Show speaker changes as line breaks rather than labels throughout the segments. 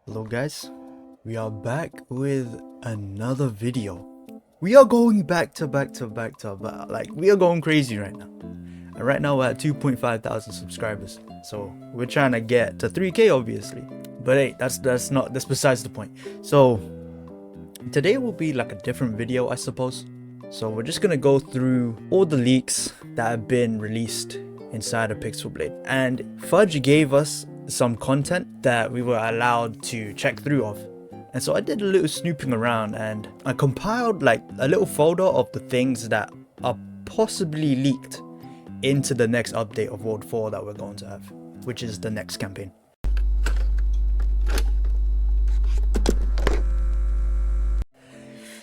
Hello guys, we are back with another video. We are going back to back, like we are going crazy right now. And right now we're at 2.5 thousand subscribers. So we're trying to get to 3K obviously. But hey, that's besides the point. So today will be like a different video, I suppose. So we're just gonna go through all the leaks that have been released inside of Pixel Blade. And Fudge gave us some content that we were allowed to check through of. And so I did a little snooping around and I compiled like a little folder of the things that are possibly leaked into the next update of World 4 that we're going to have, which is the next campaign.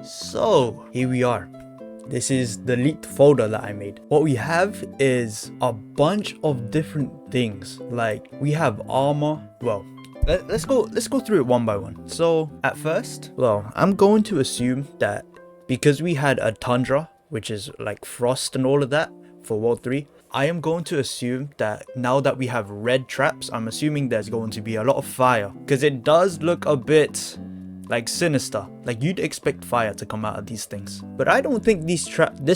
So here we are. This is the leaked folder that I made. What we have is a bunch of different things. Like we have armor. Well, let's go through it one by one. So at first, well, I'm going to assume that because we had a tundra, which is like frost and all of that for World 3, I am going to assume that now that we have red traps, I'm assuming there's going to be a lot of fire, because it does look a bit like sinister. Like you'd expect fire to come out of these things, but I don't think this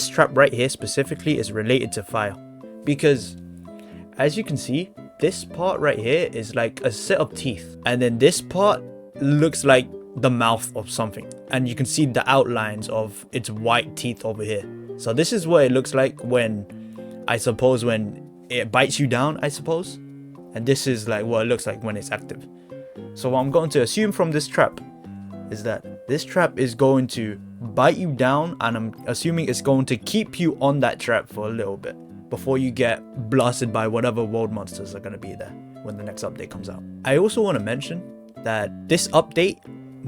trap right here specifically is related to fire, because as you can see, this part right here is like a set of teeth, and then this part looks like the mouth of something, and you can see the outlines of its white teeth over here. So this is what it looks like when, I suppose, when it bites you down, I suppose, and this is like what it looks like when it's active. So what I'm going to assume from this trap is that this trap is going to bite you down, and I'm assuming it's going to keep you on that trap for a little bit before you get blasted by whatever world monsters are going to be there when the next update comes out. I also want to mention that this update,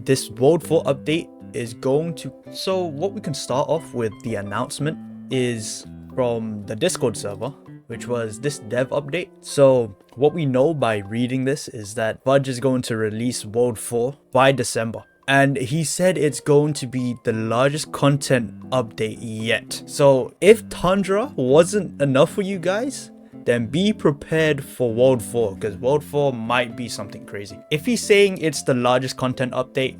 this World 4 update, is going to... So what we can start off with, the announcement is from the Discord server, which was this dev update. So what we know by reading this is that Fudge is going to release World 4 by December. And he said it's going to be the largest content update yet. So if Tundra wasn't enough for you guys, then be prepared for World 4, because World 4 might be something crazy. If he's saying it's the largest content update,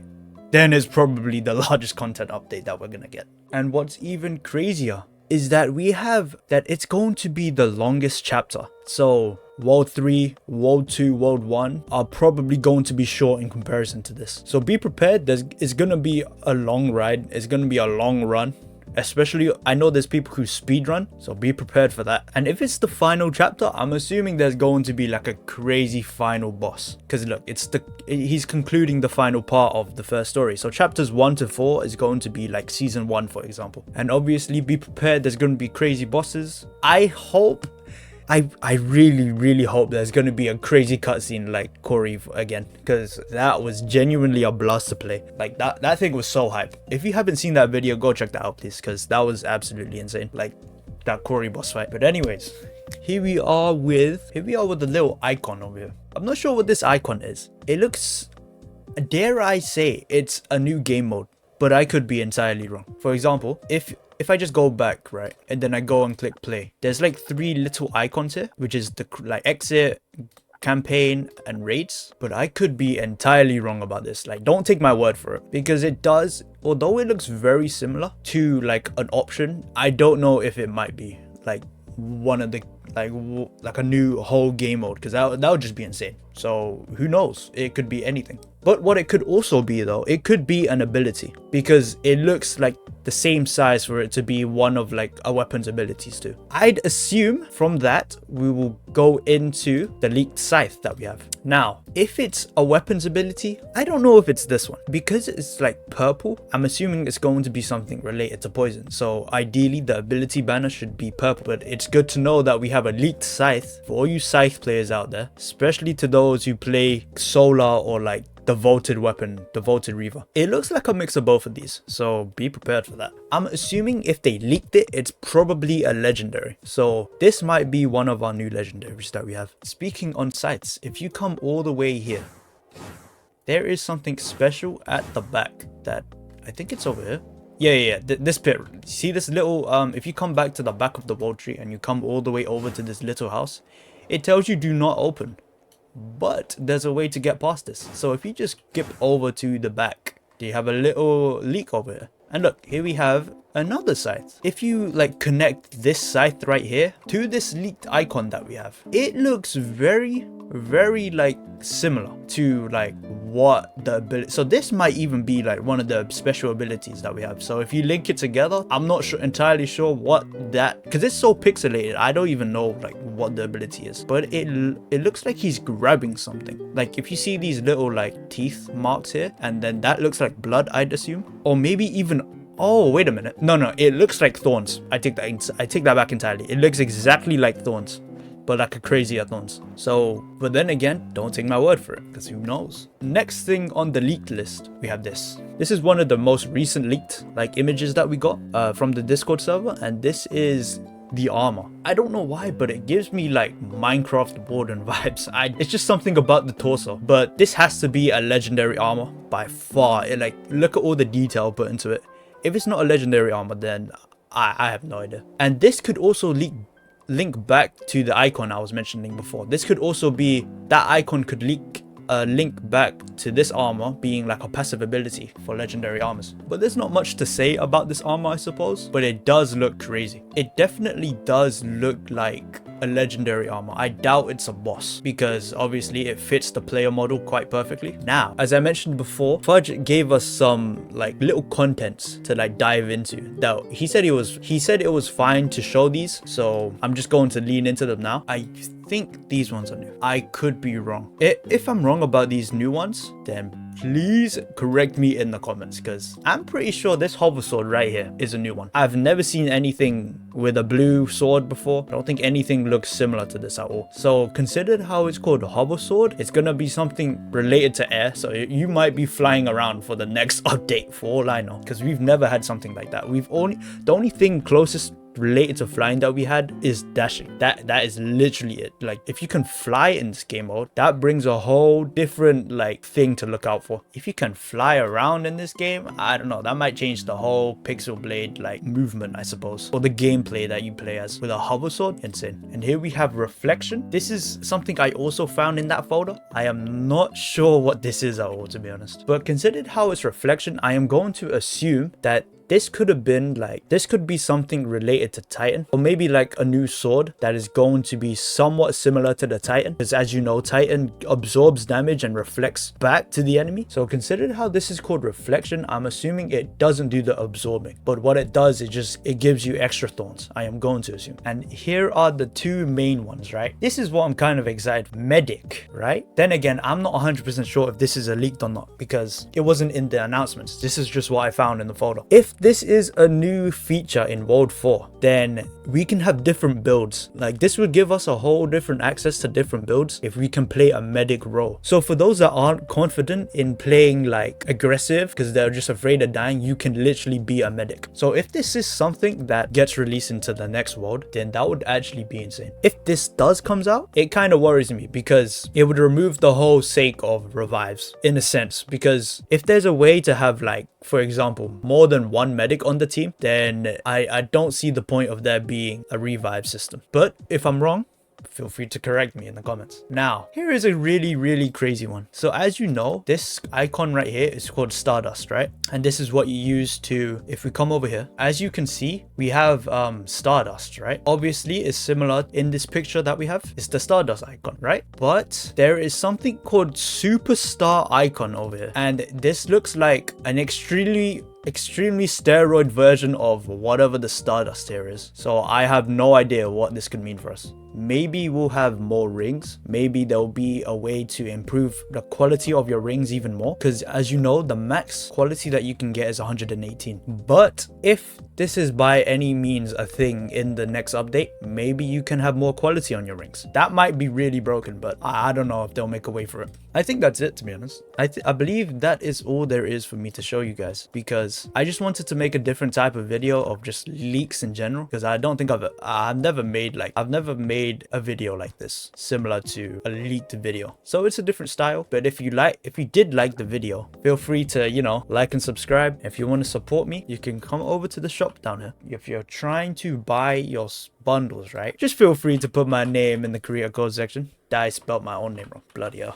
then it's probably the largest content update that we're gonna get. And what's even crazier is that we have that it's going to be the longest chapter. So World 3, World 2, World 1 are probably going to be short in comparison to this. So be prepared. It's going to be a long ride. It's going to be a long run. Especially, I know there's people who speedrun, so be prepared for that. And if it's the final chapter, I'm assuming there's going to be like a crazy final boss. Because look, he's concluding the final part of the first story. So chapters 1 to 4 is going to be like season 1, for example. And obviously be prepared, there's going to be crazy bosses. I really hope there's going to be a crazy cutscene like Corey again, because that was genuinely a blast to play. Like that thing was so hype. If you haven't seen that video, go check that out please, because that was absolutely insane, like that Corey boss fight. But anyways, here we are with the little icon over here. I'm not sure what this icon is. It looks, dare I say, it's a new game mode, but I could be entirely wrong. For example, if I just go back, right, and then I go and click play, there's like 3 little icons here, which is the like exit, campaign, and raids. But I could be entirely wrong about this. Like, don't take my word for it, because it does, although it looks very similar to like an option, I don't know if it might be like one of the like a new whole game mode, because that would just be insane. So who knows, it could be anything. But what it could also be though, it could be an ability, because it looks like the same size for it to be one of like a weapon's abilities too. I'd assume from that we will go into the leaked scythe that we have. Now, if it's a weapon's ability, I don't know if it's this one, because it's like purple. I'm assuming it's going to be something related to poison. So ideally the ability banner should be purple, but it's good to know that we have a leaked scythe for all you scythe players out there, especially to those who play solar or like the vaulted weapon, the vaulted reaver. It looks like a mix of both of these, so be prepared for that. I'm assuming if they leaked it, it's probably a legendary. So this might be one of our new legendaries that we have. Speaking on sights, if you come all the way here, there is something special at the back that I think it's over here. Yeah, this pit. See this little, if you come back to the back of the World Tree and you come all the way over to this little house, it tells you do not open. but there's a way to get past this. So if you just skip over to the back, you have a little leak over here. And look, here we have another scythe. If you like connect this scythe right here to this leaked icon that we have, it looks very like similar to like what the ability. So this might even be like one of the special abilities that we have. So if you link it together, I'm not entirely sure what that, because it's so pixelated, I don't even know like what the ability is, but it looks like he's grabbing something. Like if you see these little like teeth marks here, and then that looks like blood, I'd assume, or maybe even, oh wait a minute, no, it looks like thorns. I take that back entirely. It looks exactly like thorns, but like a crazier thorns. So, but then again, don't take my word for it, because who knows. Next thing on the leaked list, we have this. This is one of the most recent leaked like images that we got from the Discord server, and this is the armor. I don't know why, but it gives me like Minecraft Warden vibes. It's just something about the torso, but this has to be a legendary armor by far. Like, look at all the detail put into it. If it's not a legendary armor, then I have no idea. And this could also link back to the icon I was mentioning before. This could also be, that icon could link back to this armor being like a passive ability for legendary armors. But there's not much to say about this armor, I suppose, but it does look crazy. It definitely does look like a legendary armor. I doubt it's a boss, because obviously it fits the player model quite perfectly. Now, as I mentioned before, Fudge gave us some like little contents to like dive into. Now, he said it was fine to show these, so I'm just going to lean into them now. I think these ones are new. I could be wrong. If I'm wrong about these new ones, then please correct me in the comments, because I'm pretty sure this hover sword right here is a new one. I've never seen anything with a blue sword before. I don't think anything looks similar to this at all. So considered how it's called a hover sword, it's gonna be something related to air, so you might be flying around for the next update for all I know, because we've never had something like that. The only thing closest related to flying that we had is dashing. That is literally it. Like, if you can fly in this game mode, that brings a whole different like thing to look out for. If you can fly around in this game, I don't know, that might change the whole Pixel Blade like movement, I suppose, or the gameplay that you play as. With a hover sword, insane. And here we have reflection. This is something I also found in that folder. I am not sure what this is at all, to be honest, but considered how it's reflection, I am going to assume that this could have been like, this could be something related to Titan, or maybe like a new sword that is going to be somewhat similar to the Titan, because as you know, Titan absorbs damage and reflects back to the enemy. So considered how this is called reflection, I'm assuming it doesn't do the absorbing, but what it does is it gives you extra thorns, I am going to assume. And here are the two main ones, right? This is what I'm kind of excited for. Medic, right? Then again, I'm not 100% sure if this is a leaked or not, because it wasn't in the announcements. This is just what I found in the folder. If this is a new feature in World 4, then we can have different builds. Like, this would give us a whole different access to different builds if we can play a medic role. So for those that aren't confident in playing like aggressive because they're just afraid of dying, you can literally be a medic. So if this is something that gets released into the next world, then that would actually be insane. If this does comes out, it kind of worries me, because it would remove the whole sake of revives in a sense. Because if there's a way to have, like, for example, more than one medic on the team, then I don't see the point of there being a revive system. But if I'm wrong, feel free to correct me in the comments. Now, here is a really crazy one. So as you know, this icon right here is called Stardust, right? And this is what you use to, if we come over here, as you can see, we have Stardust, right? Obviously, it's similar in this picture that we have. It's the Stardust icon, right? But there is something called Superstar icon over here. And this looks like an extremely steroid version of whatever the Stardust here is. So I have no idea what this could mean for us. Maybe we'll have more rings. Maybe there'll be a way to improve the quality of your rings even more, because as you know, the max quality that you can get is 118. But if this is by any means a thing in the next update, maybe you can have more quality on your rings. That might be really broken, but I don't know if they'll make a way for it. I think that's it, to be honest. I believe that is all there is for me to show you guys, because I just wanted to make a different type of video of just leaks in general, because I don't think I've never made a video like this similar to a leaked video. So it's a different style. But if you did like the video, feel free to, you know, like and subscribe. If you want to support me, you can come over to the shop down here. If you're trying to buy your bundles, right? Just feel free to put my name in the creator code section. I spelled my own name wrong, bloody hell.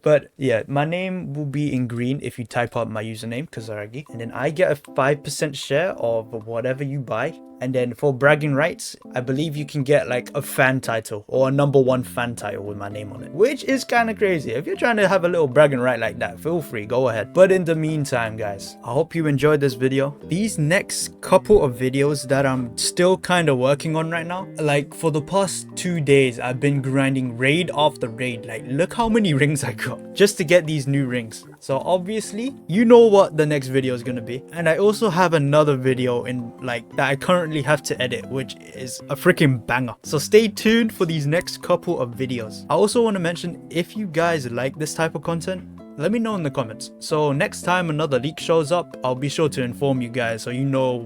But yeah, my name will be in green if you type out my username, Kazaragi, and then I get a 5% share of whatever you buy. And then for bragging rights, I believe you can get like a fan title or a #1 fan title with my name on it, which is kind of crazy. If you're trying to have a little bragging right like that, feel free, go ahead. But in the meantime, guys, I hope you enjoyed this video. These next couple of videos that I'm still kind of working on right now, like for the past 2 days, I've been grinding raid after raid. Like, look how many rings I got just to get these new rings. So obviously, you know what the next video is going to be. And I also have another video in like that I currently have to edit, which is a freaking banger. So stay tuned for these next couple of videos. I also want to mention, if you guys like this type of content, let me know in the comments. So next time another leak shows up, I'll be sure to inform you guys so you know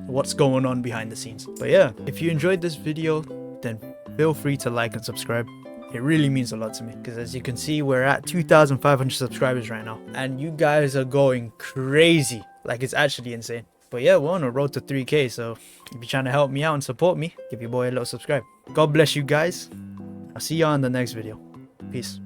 what's going on behind the scenes. But yeah, if you enjoyed this video, then feel free to like and subscribe. It really means a lot to me, because as you can see, we're at 2,500 subscribers right now, and you guys are going crazy. Like, it's actually insane. But yeah, we're on a road to 3K, so if you're trying to help me out and support me, give your boy a little subscribe. God bless you guys. I'll see you on the next video. Peace.